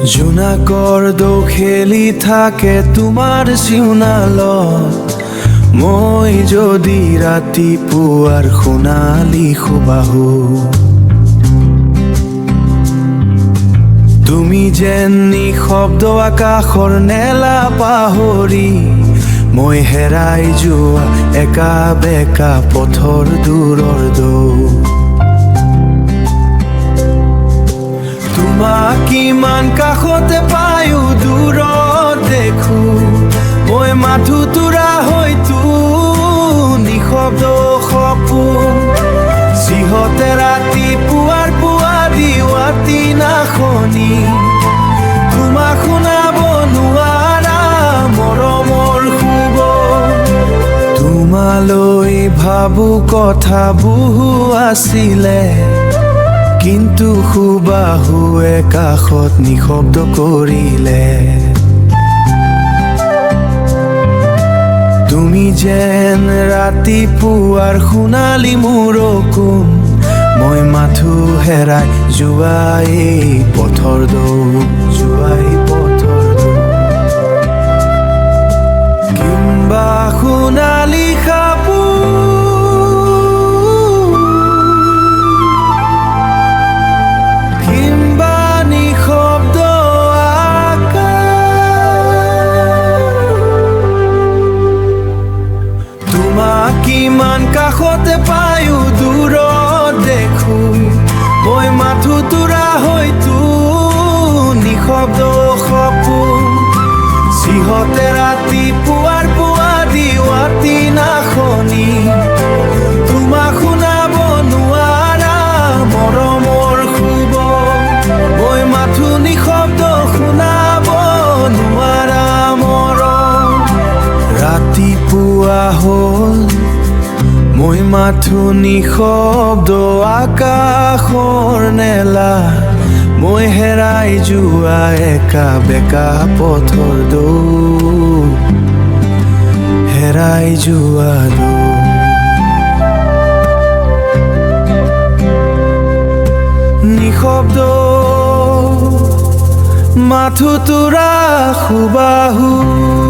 জোনাকৰ দৌ খেলি থাকে তোমাৰ চিউনালত মই যদি ৰাতিপুৱাৰ সোণালী সুবাহু তুমি যেন নিশব্দ আকাশৰ নেলা পাহৰি মই হেৰাই যোৱা একা বেকা পথৰ দূৰৰ দৌ তোমাক কিমান কাষতে পায়ো দূৰত দেখো মই মাথো তোৰা হয়তো নিশব্দ সপোন যিহতে ৰাতিপুৱাৰ পুৱা দিৱাতি নাখনি তোমাক শুনাব নোৱাৰা মৰমৰ শুব তোমালৈ ভাবো কথা বহু আছিলে কিন্তু সুবাহুৱে কাষত নিশব্দ কৰিলে তুমি যেন ৰাতিপুৱাৰ সোণালী মোৰকোন মই মাথো হেৰাই যোৱাই পথৰ দৌ কিম্বা সোণালী কিমান কাষতে পায়ো দূৰত দেখো মই মাথো তোৰা হয়তো নিশব্দ সপোন যিহতে ৰাতিপুৱাৰ পুৱা দিৱাতি নাখনি তোমাক শুনাব নোৱাৰা মৰমৰ শুব মই মাথো নিশব্দ শুনাব নোৱাৰা মৰম ৰাতিপুৱা হ'ল মই মাথো নিশব্দ আকাশৰ নেলা মই হেৰাই যোৱা একা বেকা পথৰ দৌ হেৰাই যোৱা দৌ নিশব্দ মাথো তোৰা সুবাহু